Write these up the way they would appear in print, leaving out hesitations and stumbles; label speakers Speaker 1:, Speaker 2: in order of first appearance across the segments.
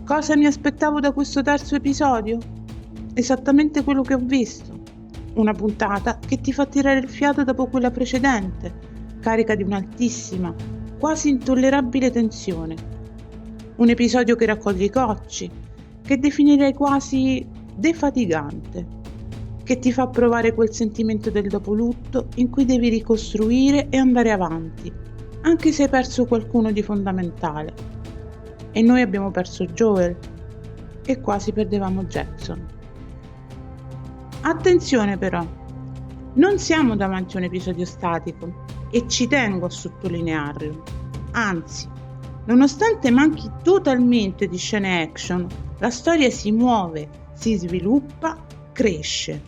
Speaker 1: Cosa mi aspettavo da questo terzo episodio? Esattamente quello che ho visto. Una puntata che ti fa tirare il fiato dopo quella precedente, carica di un'altissima, quasi intollerabile tensione. Un episodio che raccoglie i cocci, che definirei quasi defatigante, che ti fa provare quel sentimento del dopo lutto in cui devi ricostruire e andare avanti, anche se hai perso qualcuno di fondamentale. E noi abbiamo perso Joel e quasi perdevamo Jackson. Attenzione però, non siamo davanti a un episodio statico e ci tengo a sottolinearlo. Anzi, nonostante manchi totalmente di scene action, la storia si muove, si sviluppa, cresce.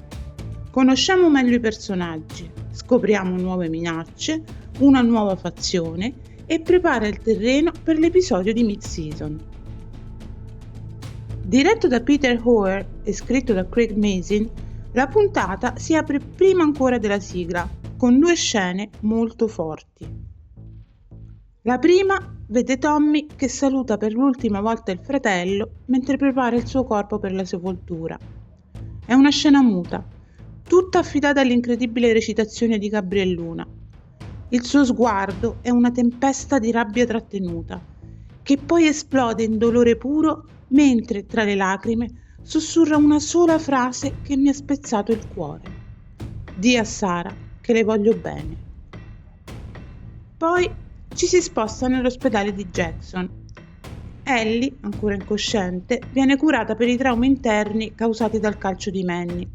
Speaker 1: Conosciamo meglio i personaggi, scopriamo nuove minacce, una nuova fazione e prepara il terreno per l'episodio di mid-season. Diretto da Peter Hoare e scritto da Craig Mazin, la puntata si apre prima ancora della sigla, con due scene molto forti. La prima vede Tommy che saluta per l'ultima volta il fratello mentre prepara il suo corpo per la sepoltura. È una scena muta, tutta affidata all'incredibile recitazione di Gabriel Luna. Il suo sguardo è una tempesta di rabbia trattenuta, che poi esplode in dolore puro mentre, tra le lacrime, sussurra una sola frase che mi ha spezzato il cuore. Dì a Sara che le voglio bene. Poi ci si sposta nell'ospedale di Jackson. Ellie, ancora incosciente, viene curata per i traumi interni causati dal calcio di Manny.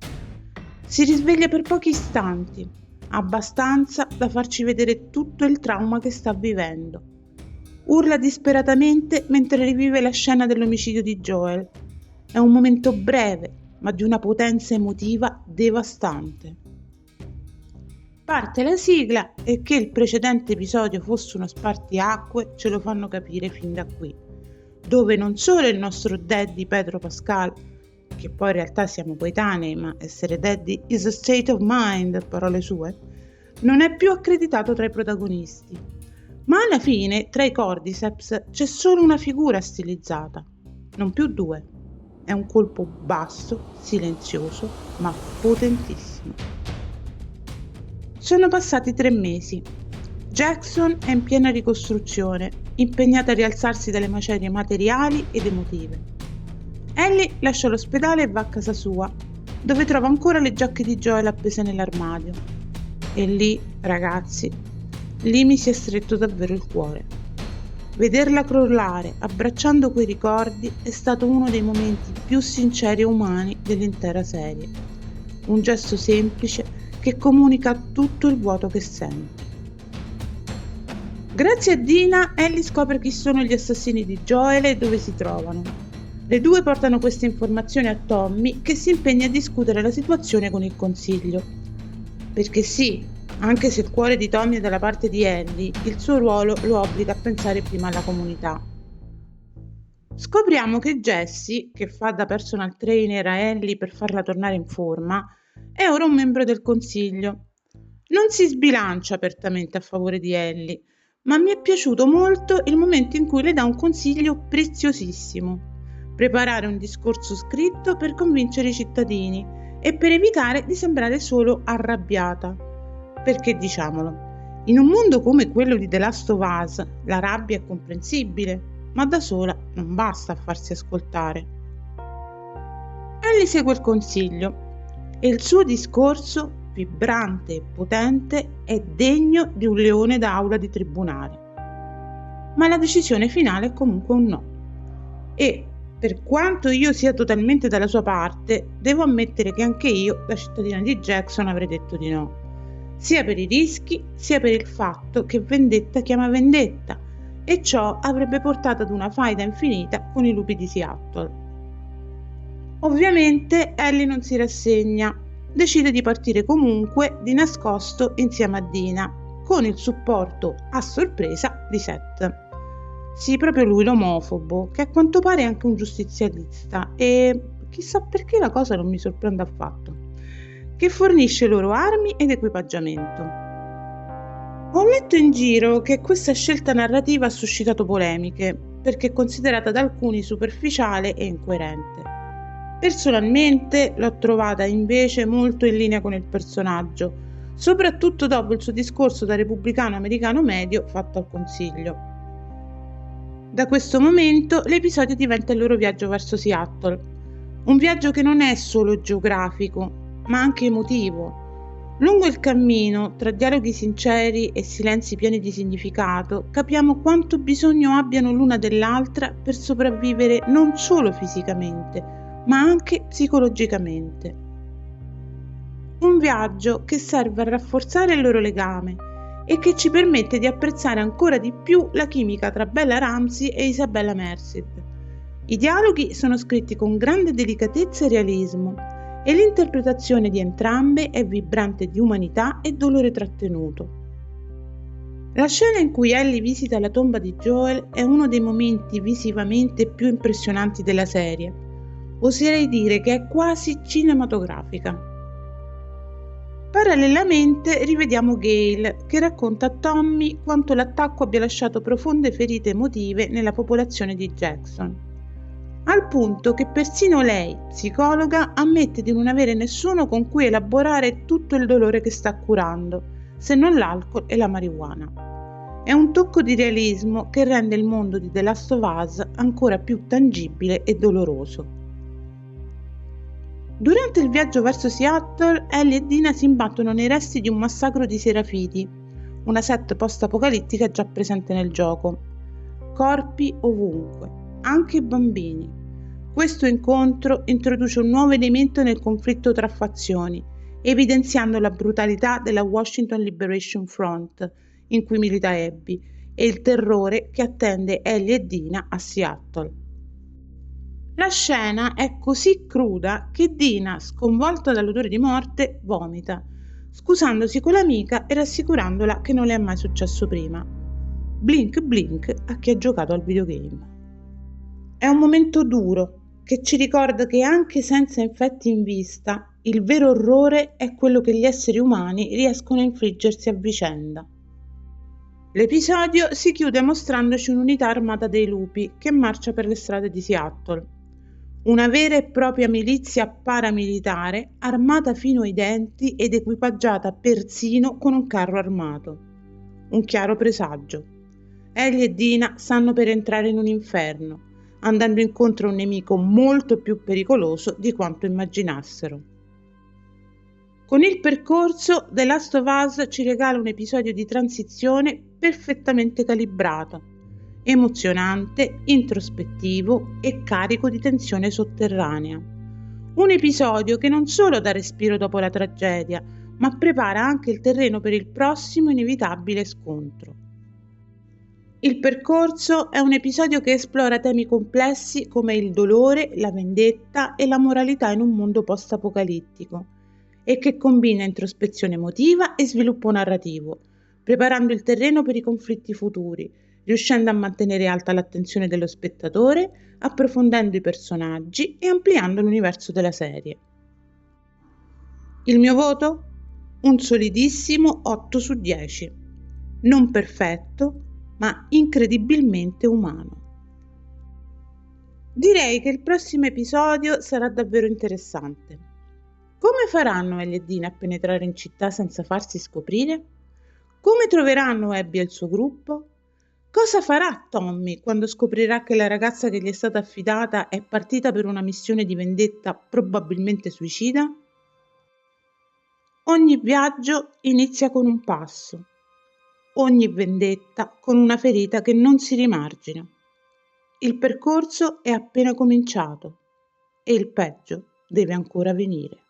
Speaker 1: Si risveglia per pochi istanti, abbastanza da farci vedere tutto il trauma che sta vivendo. Urla disperatamente mentre rivive la scena dell'omicidio di Joel. È un momento breve, ma di una potenza emotiva devastante. Parte la sigla e che il precedente episodio fosse uno spartiacque ce lo fanno capire fin da qui, dove non solo il nostro daddy Pedro Pascal, che poi in realtà siamo coetanei, ma essere daddy is a state of mind, parole sue, non è più accreditato tra i protagonisti. Ma alla fine, tra i cordyceps, c'è solo una figura stilizzata, non più due. È un colpo basso, silenzioso, ma potentissimo. Sono passati 3 mesi. Jackson è in piena ricostruzione, impegnata a rialzarsi dalle macerie materiali ed emotive. Ellie lascia l'ospedale e va a casa sua, dove trova ancora le giacche di Joel appese nell'armadio. E lì, ragazzi, lì mi si è stretto davvero il cuore. Vederla crollare, abbracciando quei ricordi, è stato uno dei momenti più sinceri e umani dell'intera serie. Un gesto semplice che comunica tutto il vuoto che sente. Grazie a Dina, Ellie scopre chi sono gli assassini di Joel e dove si trovano. Le due portano queste informazioni a Tommy, che si impegna a discutere la situazione con il consiglio. Perché sì, anche se il cuore di Tommy è dalla parte di Ellie, il suo ruolo lo obbliga a pensare prima alla comunità. Scopriamo che Jessie, che fa da personal trainer a Ellie per farla tornare in forma, è ora un membro del consiglio. Non si sbilancia apertamente a favore di Ellie, ma mi è piaciuto molto il momento in cui le dà un consiglio preziosissimo: preparare un discorso scritto per convincere i cittadini e per evitare di sembrare solo arrabbiata. Perché diciamolo, in un mondo come quello di The Last of Us la rabbia è comprensibile, ma da sola non basta a farsi ascoltare. Ellie segue il consiglio e il suo discorso, vibrante e potente, è degno di un leone d'aula di tribunale. Ma la decisione finale è comunque un no. E per quanto io sia totalmente dalla sua parte, devo ammettere che anche io, da cittadina di Jackson, avrei detto di no. Sia per i rischi, sia per il fatto che vendetta chiama vendetta, e ciò avrebbe portato ad una faida infinita con i lupi di Seattle. Ovviamente Ellie non si rassegna, decide di partire comunque di nascosto insieme a Dina, con il supporto a sorpresa di Seth. Sì, proprio lui, l'omofobo, che a quanto pare è anche un giustizialista e chissà perché la cosa non mi sorprende affatto, che fornisce loro armi ed equipaggiamento. Ho letto in giro che questa scelta narrativa ha suscitato polemiche, perché è considerata da alcuni superficiale e incoerente. Personalmente l'ho trovata invece molto in linea con il personaggio, soprattutto dopo il suo discorso da repubblicano americano medio fatto al Consiglio. Da questo momento l'episodio diventa il loro viaggio verso Seattle, un viaggio che non è solo geografico, ma anche emotivo. Lungo il cammino, tra dialoghi sinceri e silenzi pieni di significato, capiamo quanto bisogno abbiano l'una dell'altra per sopravvivere non solo fisicamente, ma anche psicologicamente. Un viaggio che serve a rafforzare il loro legame e che ci permette di apprezzare ancora di più la chimica tra Bella Ramsey e Isabella Merced. I dialoghi sono scritti con grande delicatezza e realismo e l'interpretazione di entrambe è vibrante di umanità e dolore trattenuto. La scena in cui Ellie visita la tomba di Joel è uno dei momenti visivamente più impressionanti della serie. Oserei dire che è quasi cinematografica. Parallelamente rivediamo Gail, che racconta a Tommy quanto l'attacco abbia lasciato profonde ferite emotive nella popolazione di Jackson, al punto che persino lei, psicologa, ammette di non avere nessuno con cui elaborare tutto il dolore che sta curando, se non l'alcol e la marijuana. È un tocco di realismo che rende il mondo di The Last of Us ancora più tangibile e doloroso. Durante il viaggio verso Seattle, Ellie e Dina si imbattono nei resti di un massacro di Serafiti, una setta post-apocalittica già presente nel gioco. Corpi ovunque, anche bambini. Questo incontro introduce un nuovo elemento nel conflitto tra fazioni, evidenziando la brutalità della Washington Liberation Front, in cui milita Abby, e il terrore che attende Ellie e Dina a Seattle. La scena è così cruda che Dina, sconvolta dall'odore di morte, vomita, scusandosi con l'amica e rassicurandola che non le è mai successo prima. Blink blink a chi ha giocato al videogame. È un momento duro che ci ricorda che anche senza infetti in vista, il vero orrore è quello che gli esseri umani riescono a infliggersi a vicenda. L'episodio si chiude mostrandoci un'unità armata dei lupi che marcia per le strade di Seattle. Una vera e propria milizia paramilitare armata fino ai denti ed equipaggiata persino con un carro armato. Un chiaro presagio. Ellie e Dina stanno per entrare in un inferno, andando incontro a un nemico molto più pericoloso di quanto immaginassero. Con il percorso, The Last of Us ci regala un episodio di transizione perfettamente calibrato, emozionante, introspettivo e carico di tensione sotterranea. Un episodio che non solo dà respiro dopo la tragedia, ma prepara anche il terreno per il prossimo inevitabile scontro. Il percorso è un episodio che esplora temi complessi come il dolore, la vendetta e la moralità in un mondo post-apocalittico e che combina introspezione emotiva e sviluppo narrativo, preparando il terreno per i conflitti futuri, riuscendo a mantenere alta l'attenzione dello spettatore, approfondendo i personaggi e ampliando l'universo della serie. Il mio voto? Un solidissimo 8 su 10. Non perfetto, ma incredibilmente umano. Direi che il prossimo episodio sarà davvero interessante. Come faranno Ellie e Dina a penetrare in città senza farsi scoprire? Come troveranno Abby e il suo gruppo? Cosa farà Tommy quando scoprirà che la ragazza che gli è stata affidata è partita per una missione di vendetta probabilmente suicida? Ogni viaggio inizia con un passo, ogni vendetta con una ferita che non si rimargina. Il percorso è appena cominciato e il peggio deve ancora venire.